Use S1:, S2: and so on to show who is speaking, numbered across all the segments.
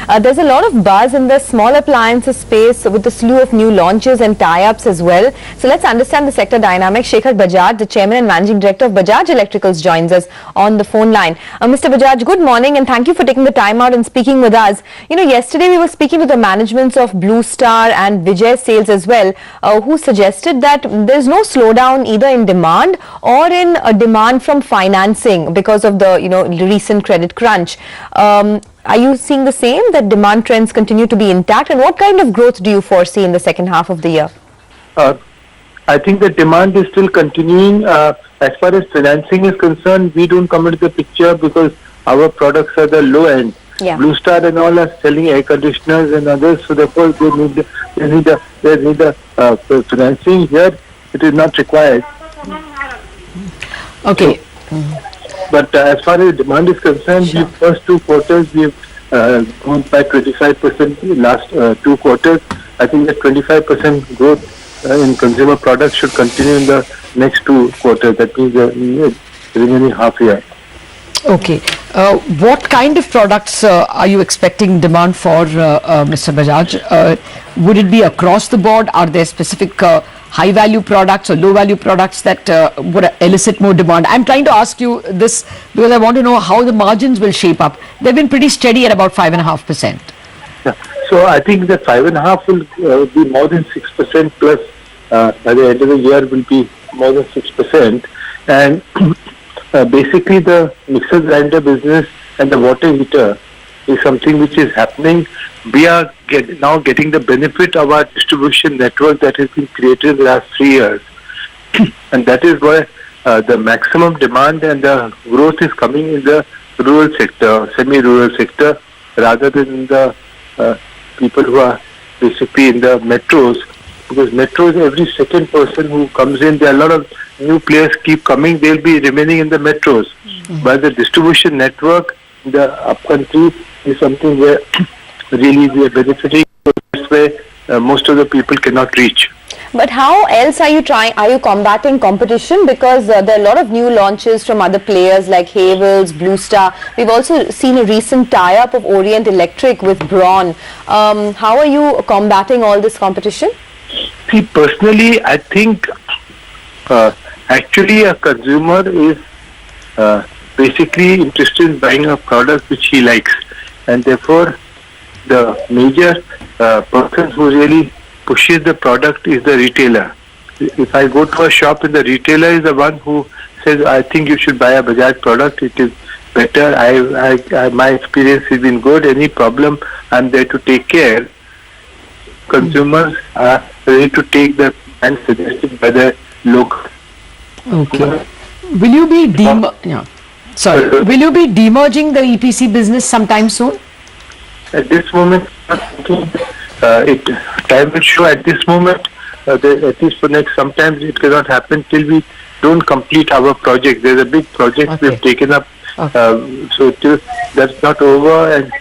S1: There's a lot of buzz in the small appliances space with a slew of new launches and tie-ups as well. So let's understand the sector dynamics. Shekhar Bajaj, the Chairman and Managing Director of Bajaj Electricals, joins us on the phone line. Mr. Bajaj, good morning and thank you for taking the time out and speaking with us. You know, yesterday we were speaking to the managements of Blue Star and Vijay Sales as well, who suggested that there's no slowdown either in demand or in demand from financing because of the recent credit crunch. Are you seeing the same, that demand trends continue to be intact, and what kind of growth do you foresee in the second half of the year?
S2: I think the demand is still continuing. As far as financing is concerned, we don't come into the picture because our products are the low end.
S1: Yeah.
S2: Blue Star and all are selling air conditioners and others, so therefore they need the financing. Here it is not required.
S1: Okay.
S2: But as far as demand is concerned, the first 2 quarters we've grown by 25%. Last 2 quarters, I think that 25% growth in consumer products should continue in the next 2 quarters. That means the remaining half year.
S3: Okay. What kind of products are you expecting demand for, Mr. Bajaj? Would it be across the board? Are there specific high-value products or low-value products that would elicit more demand? I'm trying to ask you this because I want to know how the margins will shape up. They've been pretty steady at about 5.5%.
S2: Yeah. So I think that 5.5 will be more than 6% plus. By the end of the year will be more than 6%. And basically the mixer grinder business and the water heater is something which is happening. We are now getting the benefit of our distribution network that has been created in the last 3 years. And that is why the maximum demand and the growth is coming in the rural sector, semi-rural sector, rather than the people who are basically in the metros. Because metros, every second person who comes in, there are a lot of new players keep coming, they'll be remaining in the metros. But the distribution network in the upcountry is something where really we are benefiting. That's where most of the people cannot reach.
S1: But how else are you combating competition? Because there are a lot of new launches from other players like Havells, Blue Star. We've also seen a recent tie-up of Orient Electric with Braun. How are you combating all this competition?
S2: See, personally, I think actually a consumer is basically interested in buying a product which he likes, and therefore the major person who really pushes the product is the retailer. If I go to a shop and the retailer is the one who says, I think you should buy a Bajaj product, it is better, my experience has been good, any problem, I'm there to take care. Consumers are ready to take the brand suggested by the local.
S3: Okay. Will you be Will you be demerging the EPC business sometime soon?
S2: At this moment, time will show. At this moment, at least for next, sometimes it cannot happen till we don't complete our project. There's a big project we have taken up, so till that's not over, and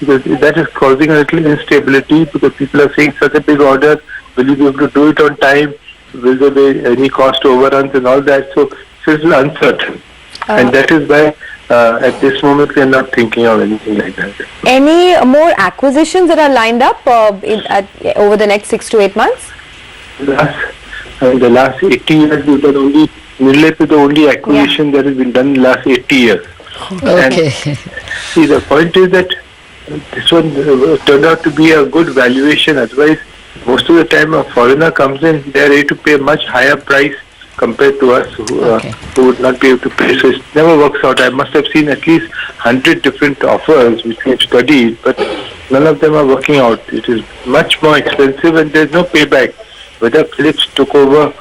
S2: because that is causing a little instability because people are saying such a big order, will you be able to do it on time? Will there be any cost overruns and all that? So it's a little uncertain. And that is why at this moment we are not thinking of anything like that.
S1: Any more acquisitions that are lined up over the next 6 to 8 months?
S2: In the last 80 years, we've done only, Nirlep is the only acquisition that has been done in the last 80 years.
S3: Okay.
S2: And see, the point is that this one turned out to be a good valuation. Otherwise, most of the time a foreigner comes in, they are ready to pay a much higher price compared to us who would not be able to pay. So it never works out. I must have seen at least 100 different offers which we have studied, but none of them are working out. It is much more expensive and there is no payback. Whether Philips took over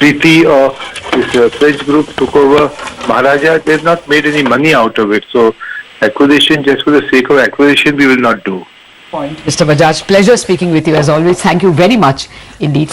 S2: Preeti or this French group took over Maharaja, they have not made any money out of it. So acquisition just for the sake of acquisition we will not do.
S3: Mr. Bajaj, pleasure speaking with you as always. Thank you very much indeed.